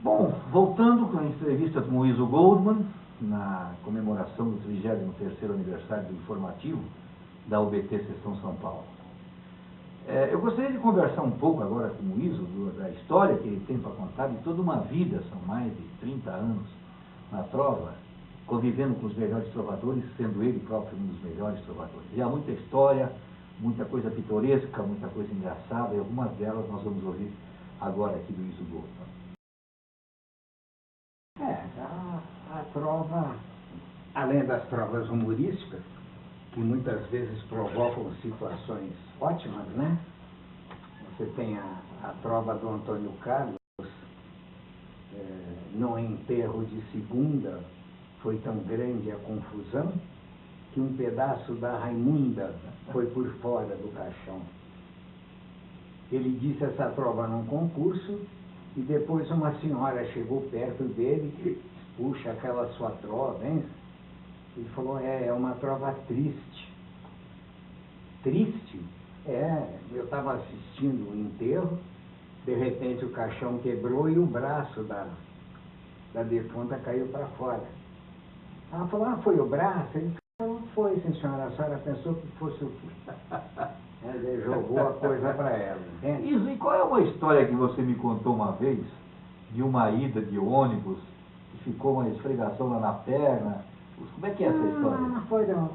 Bom, voltando com a entrevista com o Iso Goldman, na comemoração do 33º aniversário do informativo da UBT Seção São Paulo. Eu gostaria de conversar um pouco agora com o Iso, da história que ele tem para contar, de toda uma vida, são mais de 30 anos na trova, convivendo com os melhores trovadores, sendo ele próprio um dos melhores trovadores. E há muita história, muita coisa pitoresca, muita coisa engraçada, e algumas delas nós vamos ouvir agora aqui do Iso Goldman. A trova, além das trovas humorísticas, que muitas vezes provocam situações ótimas, né? Você tem a trova do Antônio Carlos, no enterro de segunda, foi tão grande a confusão, que um pedaço da Raimunda foi por fora do caixão. Ele disse essa trova num concurso, e depois uma senhora chegou perto dele e puxa aquela sua trova, hein? Ele falou, é uma trova triste. Triste? Eu estava assistindo o enterro, de repente o caixão quebrou e o braço da defunta caiu para fora. Ela falou, foi o braço? Ele falou, foi, sim, senhora, a senhora pensou que fosse o quê? Ele jogou a coisa para ela, entende? Iso, e qual é uma história que você me contou uma vez, de uma ida de ônibus, que ficou uma esfregação lá na perna? Como é que é essa história? Não, foi não.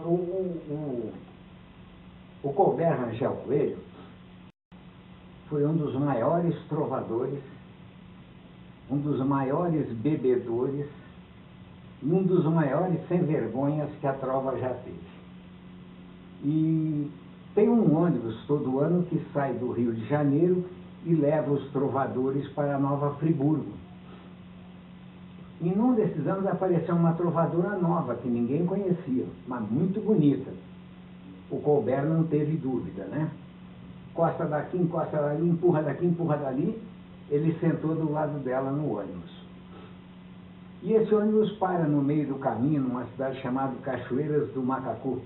O Colbert Rangel Coelho foi um dos maiores trovadores, um dos maiores bebedores e um dos maiores sem vergonhas que a trova já teve. E tem um ônibus todo ano que sai do Rio de Janeiro e leva os trovadores para Nova Friburgo. E num desses anos apareceu uma trovadora nova que ninguém conhecia, mas muito bonita. O Colbert não teve dúvida, né? Encosta daqui, encosta dali, empurra daqui, empurra dali. Ele sentou do lado dela no ônibus. E esse ônibus para no meio do caminho, numa cidade chamada Cachoeiras do Macacu.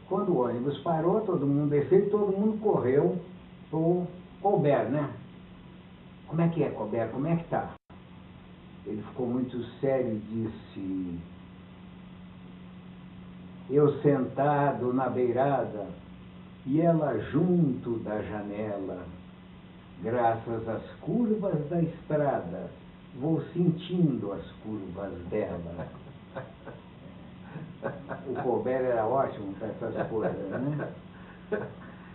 Quando o ônibus parou, todo mundo desceu e todo mundo correu pro Colbert, né? Como é que é, Colbert? Como é que tá? Ele ficou muito sério e disse, eu sentado na beirada e ela junto da janela, graças às curvas da estrada, vou sentindo as curvas dela. O Colbert era ótimo para essas coisas, né?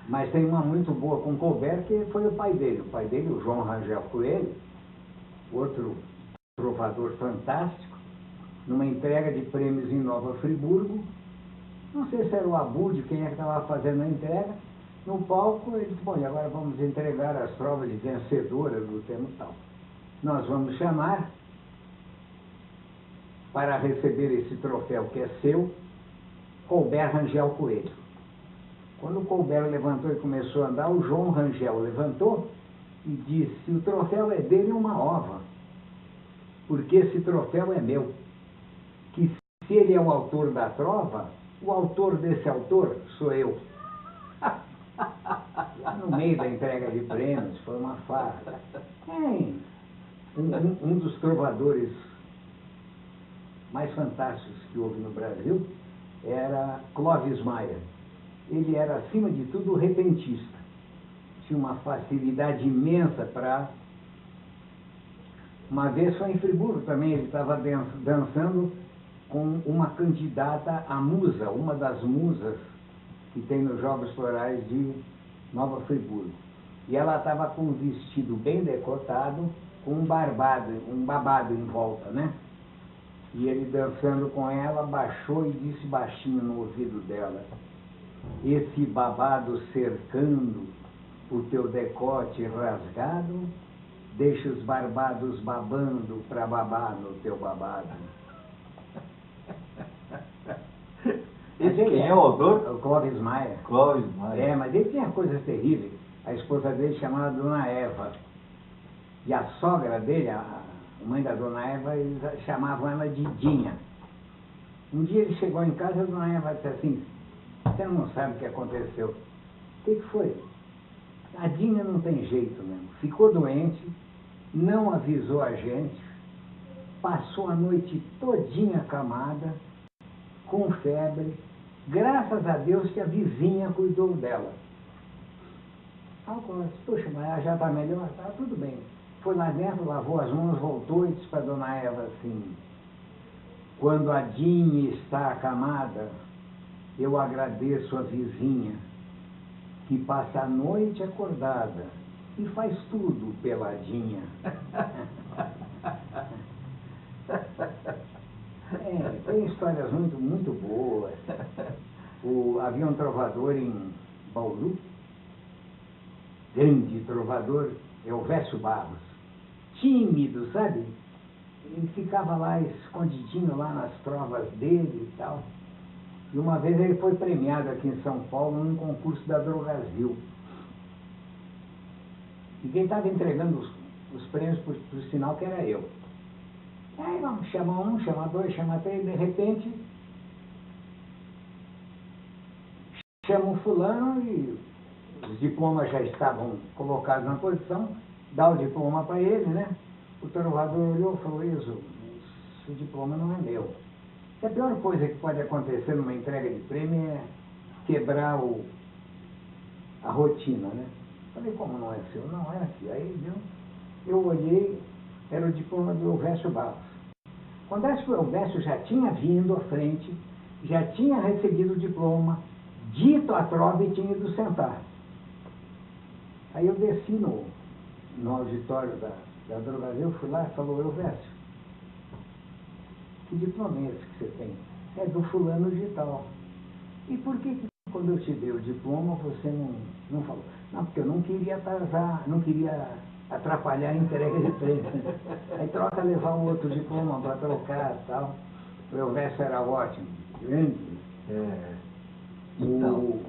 Mas tem uma muito boa com o Colbert, que foi o pai dele. O pai dele, o João Rangel Coelho, outro trovador fantástico, numa entrega de prêmios em Nova Friburgo. Não sei se era o Abud, quem é que estava fazendo a entrega. No palco, ele disse, bom, e agora vamos entregar as trovas de vencedoras do tema tal. Nós vamos chamar, para receber esse troféu que é seu, Colbert Rangel Coelho. Quando o Colbert levantou e começou a andar, o João Rangel levantou e disse, o troféu é dele uma ova, porque esse troféu é meu. Que se ele é o autor da trova, o autor desse autor sou eu. Lá no meio da entrega de prêmios, foi uma farra. Um dos trovadores mais fantásticos que houve no Brasil era Clóvis Maia. Ele era, acima de tudo, repentista. Tinha uma facilidade imensa para... Uma vez foi em Friburgo também, ele estava dançando com uma candidata à musa, uma das musas que tem nos Jogos Florais de Nova Friburgo. E ela estava com um vestido bem decotado, com um babado em volta, né? E ele dançando com ela, baixou e disse baixinho no ouvido dela, esse babado cercando o teu decote rasgado, deixa os barbados babando para babar no teu babado. Esse quem é o autor? O Clóvis Maia. Clóvis Maia. Mas ele tinha coisas terríveis. A esposa dele chamava Dona Eva. E a sogra dele, a mãe da Dona Eva, eles chamavam ela de Dinha. Um dia ele chegou em casa e a Dona Eva disse assim, você não sabe o que aconteceu. O que foi? A Dinha não tem jeito mesmo. Ficou doente, não avisou a gente, passou a noite todinha acamada, com febre, graças a Deus que a vizinha cuidou dela. Agora, poxa, mas ela já está melhor? Tá tudo bem. Foi lá dentro, lavou as mãos, voltou e disse para dona Eva assim: quando a Dinha está acamada, eu agradeço a vizinha, que passa a noite acordada e faz tudo pela Dinha. Tem histórias muito, muito boas. Havia um trovador em Bauru, grande trovador, Elvésio Barros, tímido, sabe? Ele ficava lá escondidinho lá nas trovas dele e tal. E uma vez ele foi premiado aqui em São Paulo num concurso da Drogasil. E quem estava entregando os prêmios, por sinal que era eu. Aí vamos chamar um, chamar dois, chamar três, de repente chama o fulano e os diplomas já estavam colocados na posição, dá o diploma para ele, né? O trovador olhou e falou: isso, esse diploma não é meu. A pior coisa que pode acontecer numa entrega de prêmio é quebrar a rotina, né? Falei: como não é seu? Não, é aqui. Aí, viu? Eu olhei, era o diploma do Elvésio Barros. Acontece que o Elvésio já tinha vindo à frente, já tinha recebido o diploma, dito a trova e tinha ido sentar. Aí eu desci no auditório da Drogasil, fui lá e falou: Elvésio, que diploma é esse que você tem? É do fulano de tal. E por que quando eu te dei o diploma você não falou? Não, porque eu não queria atrasar, não queria atrapalhar a entrega de prêmio. Aí troca levar um outro diploma para trocar e tal. O Elvésio era ótimo, grande. Então.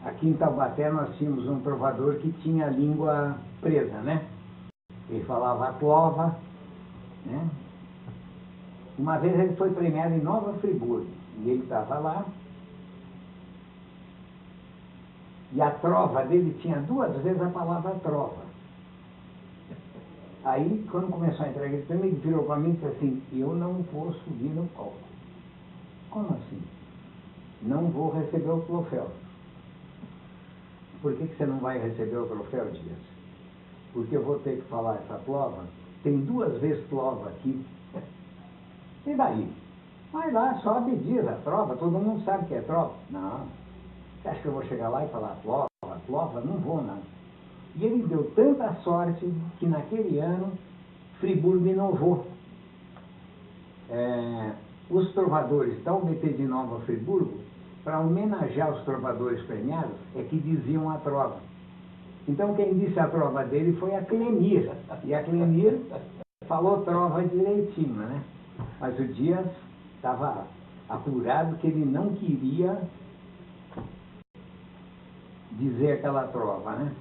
Aqui em Taubaté nós tínhamos um trovador que tinha a língua presa, né? Ele falava atlova, né? Uma vez ele foi premiado em Nova Friburgo, e ele estava lá, e a trova dele tinha 2 vezes a palavra trova. Aí, quando começou a entrega de prêmio, ele virou para mim e disse assim: eu não vou subir no palco. Como assim? Não vou receber o troféu. Por que você não vai receber o troféu, Dias? Porque eu vou ter que falar essa prova. Tem 2 vezes prova aqui. E daí? Vai lá, sobe e diz a prova, todo mundo sabe que é prova. Não. Você acha que eu vou chegar lá e falar prova? Não vou, não. E ele deu tanta sorte que naquele ano Friburgo inovou. Os trovadores da UBT de Nova Friburgo, para homenagear os trovadores premiados, é que diziam a trova. Então quem disse a trova dele foi a Clemir. E a Clemir falou trova direitinho, né? Mas o Dias estava apurado que ele não queria dizer aquela trova, né?